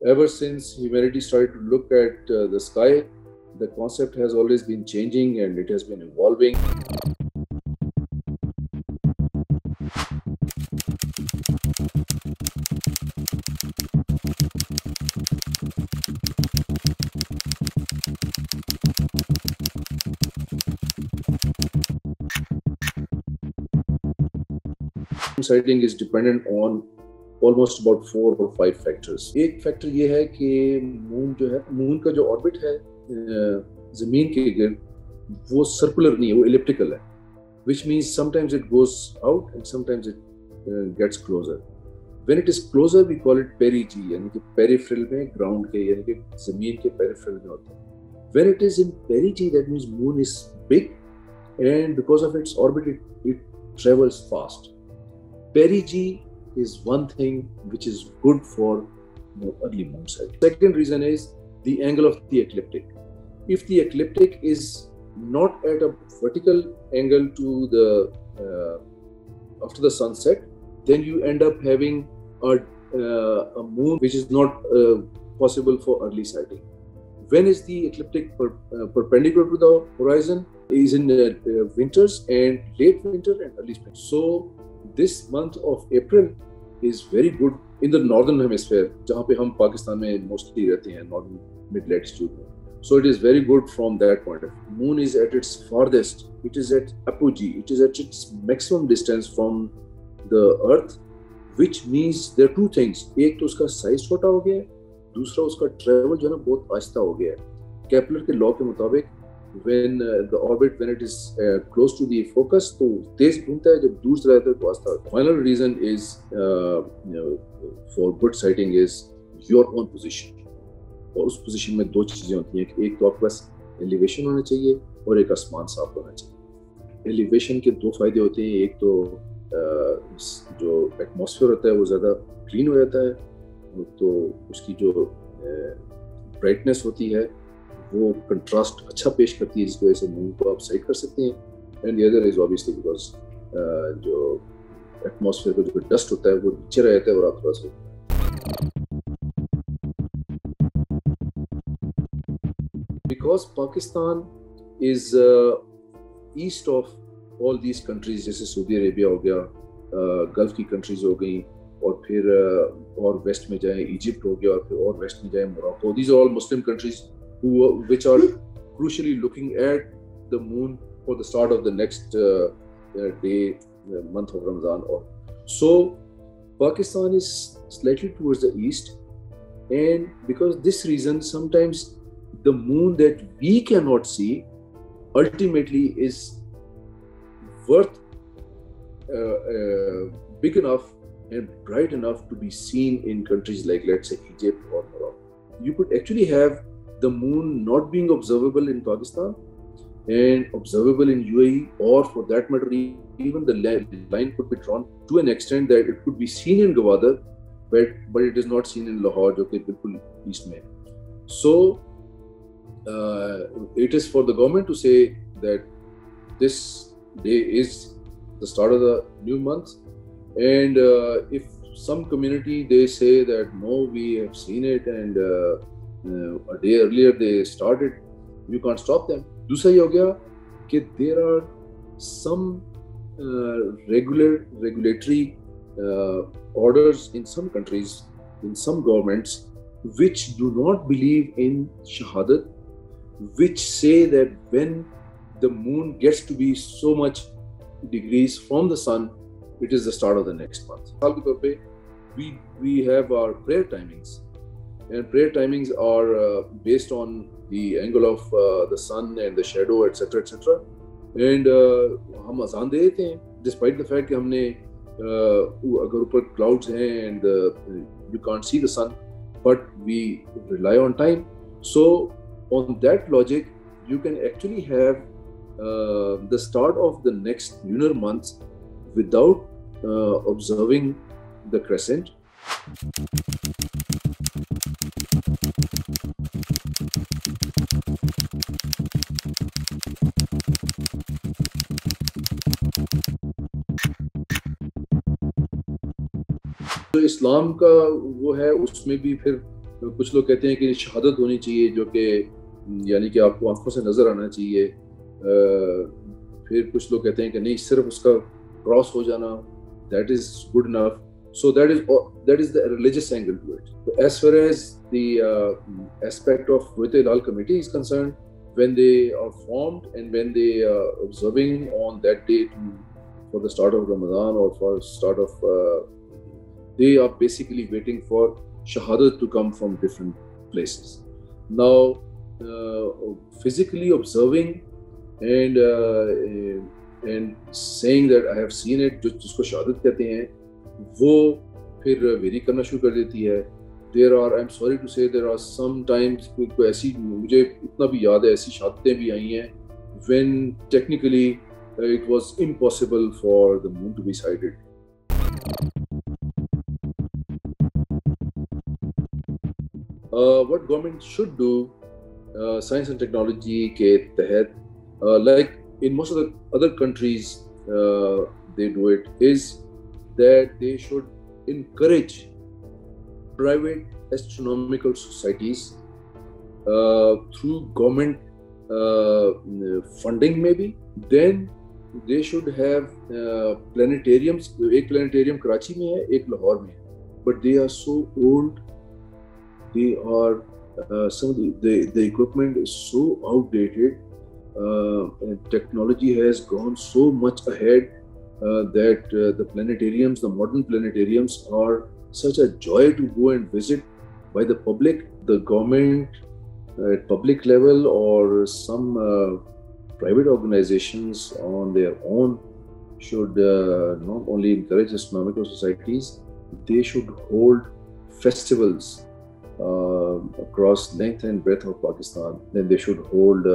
Ever since humanity started to look at the sky, the concept has always been changing and it has been evolving. Sighting is dependent on almost about 4 or 5 factors. एक factor ये है कि moon का जो orbit है जमीन के गिर्द वो सर्कुलर नहीं है, वो एलिप्टिकल है, which means sometimes it goes out and sometimes it gets closer. When it is closer we call it perigee, यानी कि peripheral में ग्राउंड के यानी कि जमीन के peripheral में होता है. When it is in perigee, that means moon is big and because of its orbit it travels fast. Perigee is one thing which is good for early moon sighting. Second reason is the angle of the ecliptic. If the ecliptic is not at a vertical angle to the after the sunset, then you end up having a moon which is not possible for early sighting. When is the ecliptic perpendicular to the horizon? Is in winters and late winter and early spring. So this month of April is very good in the northern hemisphere, जहाँ पे हम पाकिस्तान में mostly रहते हैं, northern mid latitude में. So it is very good from that point of view. Moon is at its farthest. It is at apogee. It is at its maximum distance from the Earth, which means there are two things. एक तो उसका size छोटा हो गया है, दूसरा उसका travel जो है ना बहुत आहिस्ता हो गया है. Kepler के law के मुताबिक when the orbit when it is close to the focus तो तेज घूमता है, जब दूर से रहता है तो आस्था. Final reason is for good sighting is your own position. और उस पोजीशन में दो चीजें होती हैं, एक तो आपके पास एलिवेशन होना चाहिए और एक आसमान साफ होना चाहिए. एलिवेशन के दो फायदे होते हैं. एक तो जो एटमॉस्फेयर होता है वो ज़्यादा क्लीन हो जाता है, तो उसकी जो ब्राइटनेस होती है वो कंट्रास्ट अच्छा पेश करती है, जिसकी वजह से मून को आप साइट कर सकते हैं. And the other is obviously because जो एटमॉस्फेयर का जो डस्ट होता है वो नीचे रह जाता है और आप थोड़ा सा. Because Pakistan is east of all these countries, जैसे सऊदी अरेबिया हो गया, गल्फ की कंट्रीज हो गई, और फिर और वेस्ट में जाए इजिप्ट हो गया, और फिर और वेस्ट में जाए Morocco. These are all Muslim countries which are crucially looking at the moon for the start of the next day, month of Ramadan. So Pakistan is slightly towards the east, and because this reason sometimes the moon that we cannot see ultimately is worth big enough and bright enough to be seen in countries like, let's say, Egypt or Morocco. You could actually have the moon not being observable in Pakistan and observable in UAE, or for that matter even the line could be drawn to an extent that it could be seen in Gwadar, but it is not seen in Lahore, जो कि बिल्कुल east में. So it is for the government to say that this day is the start of the new month, and if some community they say that no, we have seen it and a day earlier they started, you can't stop them. दूसरा ये हो गया कि there are some regulatory orders in some countries, in some governments, which do not believe in shahadat, which say that when the moon gets to be so much degrees from the sun, it is the start of the next month. We have our prayer timings, and prayer timings are based on the angle of the sun and the shadow, etc., etc. And हम अज़ान दे देते हैं despite the fact कि हमने अगर ऊपर clouds हैं and you can't see the sun, but we rely on time. So on that logic, you can actually have the start of the next lunar month without observing the crescent. तो इस्लाम का वो है, उसमें भी फिर कुछ लोग कहते हैं कि शहादत होनी चाहिए, जो कि यानी कि आपको आंखों से नजर आना चाहिए। फिर कुछ लोग कहते हैं कि नहीं, सिर्फ उसका क्रॉस हो जाना, that is good enough. So that is the religious angle to it. As far as the aspect of Rohit Hilal committee is concerned, when they are formed and when they are observing on that day for the start of Ramadan or for start of, they are basically waiting for shahadat to come from different places. Now, physically observing and saying that I have seen it, जिसको shahadat कहते हैं, वो फिर very करना शुरू कर देती है। There are, I am sorry to say, there are some times कोई ऐसी, मुझे इतना भी याद है, ऐसी शहादतें भी आई हैं when technically it was impossible for the moon to be sighted. What government should do science and technology के तहत, like in most of the other countries they do it, is that they should encourage private astronomical societies through government funding maybe. Then they should have planetariums. एक planetarium Karachi में है, एक लाहौर में है, but they are so old. They are some of the equipment is so outdated, and technology has gone so much ahead. That the planetariums, the modern planetariums, are such a joy to go and visit by the public. The government at public level or some private organizations on their own should not only encourage astronomical societies, they should hold festivals across length and breadth of Pakistan. Then they should hold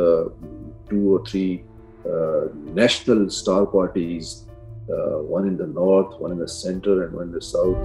2 or 3 national star parties, one in the north, one in the center, and one in the south.